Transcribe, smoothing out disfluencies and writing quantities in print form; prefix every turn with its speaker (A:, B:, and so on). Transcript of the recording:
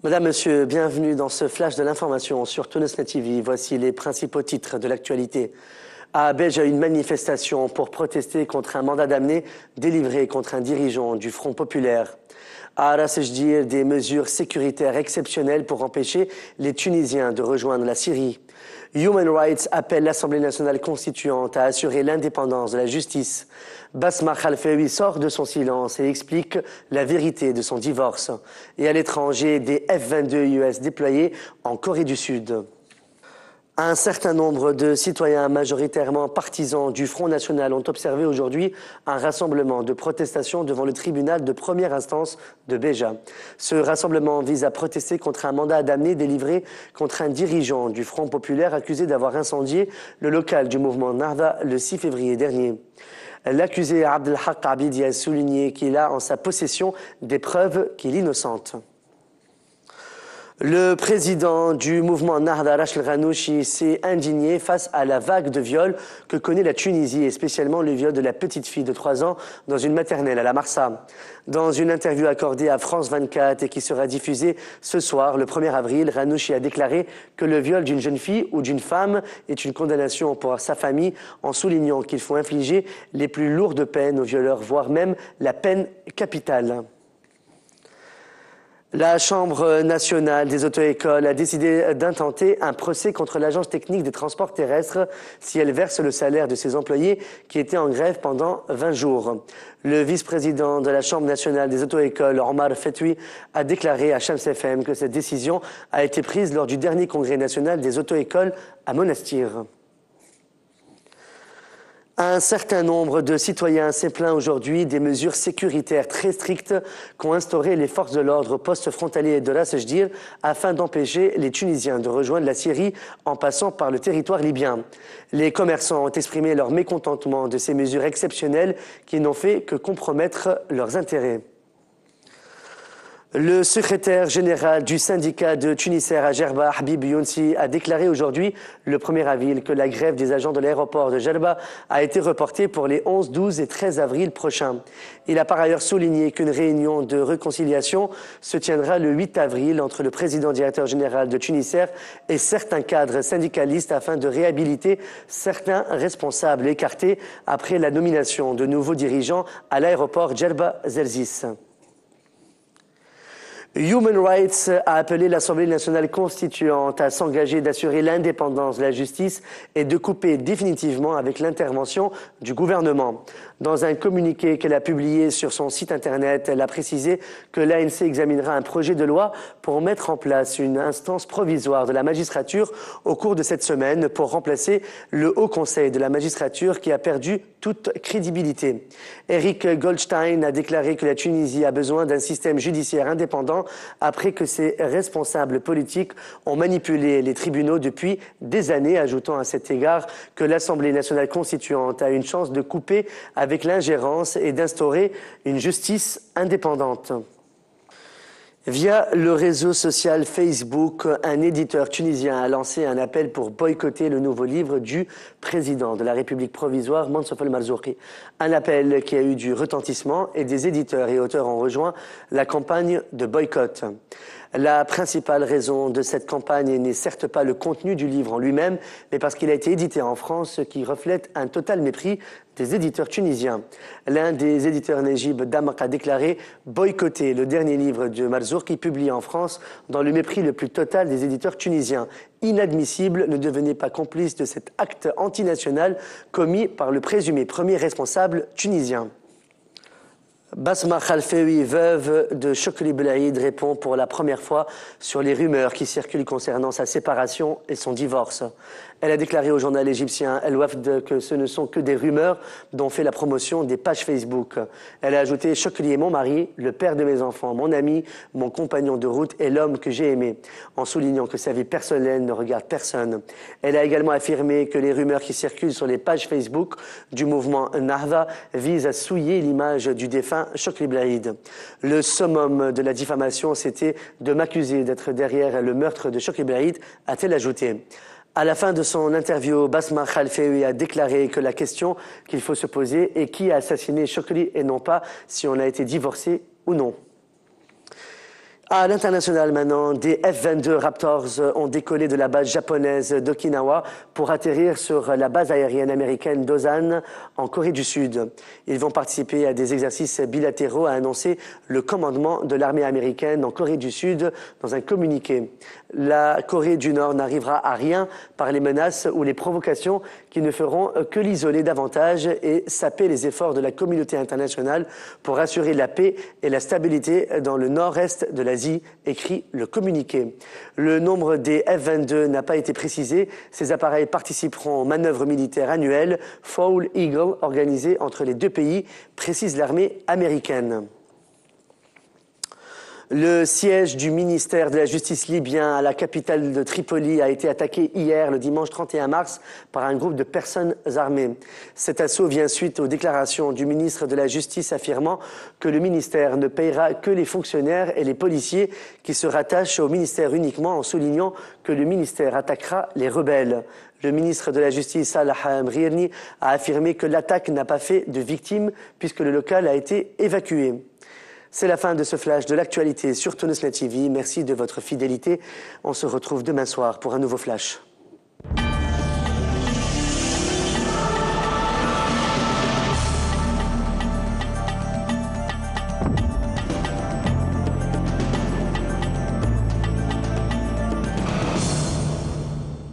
A: Madame, Monsieur, bienvenue dans ce flash de l'information sur Tunisnet TV. Voici les principaux titres de l'actualité. À Béja, une manifestation pour protester contre un mandat d'amener délivré contre un dirigeant du Front populaire. À Ras Jdir, des mesures sécuritaires exceptionnelles pour empêcher les Tunisiens de rejoindre la Syrie. Human Rights appelle l'Assemblée nationale constituante à assurer l'indépendance de la justice. Basma Khalfaoui sort de son silence et explique la vérité de son divorce. Et à l'étranger, des F-22 US déployés en Corée du Sud. Un certain nombre de citoyens majoritairement partisans du Front National ont observé aujourd'hui un rassemblement de protestation devant le tribunal de première instance de Béja. Ce rassemblement vise à protester contre un mandat d'amener délivré contre un dirigeant du Front populaire accusé d'avoir incendié le local du mouvement Nahda le 6 février dernier. L'accusé Abdelhak Abidi a souligné qu'il a en sa possession des preuves qu'il innocente. Le président du mouvement Nahda, Rachel Ghannouchi, s'est indigné face à la vague de viols que connaît la Tunisie, et spécialement le viol de la petite fille de 3 ans dans une maternelle à la Marsa. Dans une interview accordée à France 24 et qui sera diffusée ce soir, le 1er avril, Ghannouchi a déclaré que le viol d'une jeune fille ou d'une femme est une condamnation pour sa famille, en soulignant qu'il faut infliger les plus lourdes peines aux violeurs, voire même la peine capitale. La Chambre nationale des auto-écoles a décidé d'intenter un procès contre l'Agence technique des transports terrestres si elle verse le salaire de ses employés qui étaient en grève pendant 20 jours. Le vice-président de la Chambre nationale des auto-écoles, Omar Fetoui, a déclaré à Shams FM que cette décision a été prise lors du dernier congrès national des auto-écoles à Monastir. Un certain nombre de citoyens s'est plaint aujourd'hui des mesures sécuritaires très strictes qu'ont instaurées les forces de l'ordre au poste frontalier de Ras Jdir afin d'empêcher les Tunisiens de rejoindre la Syrie en passant par le territoire libyen. Les commerçants ont exprimé leur mécontentement de ces mesures exceptionnelles qui n'ont fait que compromettre leurs intérêts. Le secrétaire général du syndicat de Tunisair à Djerba, Habib Younsi, a déclaré aujourd'hui, le 1er avril, que la grève des agents de l'aéroport de Djerba a été reportée pour les 11, 12 et 13 avril prochains. Il a par ailleurs souligné qu'une réunion de réconciliation se tiendra le 8 avril entre le président directeur général de Tunisair et certains cadres syndicalistes afin de réhabiliter certains responsables écartés après la nomination de nouveaux dirigeants à l'aéroport Djerba-Zerzis. Human Rights a appelé l'Assemblée nationale constituante à s'engager d'assurer l'indépendance de la justice et de couper définitivement avec l'intervention du gouvernement. Dans un communiqué qu'elle a publié sur son site internet, elle a précisé que l'ANC examinera un projet de loi pour mettre en place une instance provisoire de la magistrature au cours de cette semaine pour remplacer le Haut Conseil de la magistrature qui a perdu toute crédibilité. Eric Goldstein a déclaré que la Tunisie a besoin d'un système judiciaire indépendant après que ses responsables politiques ont manipulé les tribunaux depuis des années, ajoutant à cet égard que l'Assemblée nationale constituante a une chance de couper avec l'ingérence et d'instaurer une justice indépendante. Via le réseau social Facebook, un éditeur tunisien a lancé un appel pour boycotter le nouveau livre du président de la République provisoire, Mansour el-Marzouki. Un appel qui a eu du retentissement et des éditeurs et auteurs ont rejoint la campagne de boycott. La principale raison de cette campagne n'est certes pas le contenu du livre en lui-même, mais parce qu'il a été édité en France, ce qui reflète un total mépris des éditeurs tunisiens. L'un des éditeurs, Nejib Damak, a déclaré boycotter le dernier livre de Marzouki publié en France dans le mépris le plus total des éditeurs tunisiens. Inadmissible, ne devenez pas complice de cet acte antinational commis par le présumé premier responsable tunisien. Basma Khalfaoui, veuve de Chokri Belaïd, répond pour la première fois sur les rumeurs qui circulent concernant sa séparation et son divorce. Elle a déclaré au journal égyptien El Wafd que ce ne sont que des rumeurs dont fait la promotion des pages Facebook. Elle a ajouté « Chokri est mon mari, le père de mes enfants, mon ami, mon compagnon de route et l'homme que j'ai aimé », en soulignant que sa vie personnelle ne regarde personne. Elle a également affirmé que les rumeurs qui circulent sur les pages Facebook du mouvement Nahda visent à souiller l'image du défunt Chokri Belaïd. Le summum de la diffamation, c'était de m'accuser d'être derrière le meurtre de Chokri Belaïd, a-t-elle ajouté. À la fin de son interview, Basma Khalfaoui a déclaré que la question qu'il faut se poser est qui a assassiné Chokri et non pas si on a été divorcé ou non. À l'international maintenant, des F-22 Raptors ont décollé de la base japonaise d'Okinawa pour atterrir sur la base aérienne américaine d'Osan en Corée du Sud. Ils vont participer à des exercices bilatéraux, a annoncé le commandement de l'armée américaine en Corée du Sud dans un communiqué. La Corée du Nord n'arrivera à rien par les menaces ou les provocations qui ne feront que l'isoler davantage et saper les efforts de la communauté internationale pour assurer la paix et la stabilité dans le nord-est de l'Asie, écrit le communiqué. Le nombre des F-22 n'a pas été précisé. Ces appareils participeront aux manœuvres militaires annuelles Fall Eagle organisées entre les deux pays, précise l'armée américaine. Le siège du ministère de la Justice libyen à la capitale de Tripoli a été attaqué hier, le dimanche 31 mars, par un groupe de personnes armées. Cet assaut vient suite aux déclarations du ministre de la Justice affirmant que le ministère ne payera que les fonctionnaires et les policiers qui se rattachent au ministère uniquement, en soulignant que le ministère attaquera les rebelles. Le ministre de la Justice, Salah Mghirni, a affirmé que l'attaque n'a pas fait de victimes puisque le local a été évacué. C'est la fin de ce flash de l'actualité sur Tunisnet TV. Merci de votre fidélité. On se retrouve demain soir pour un nouveau flash.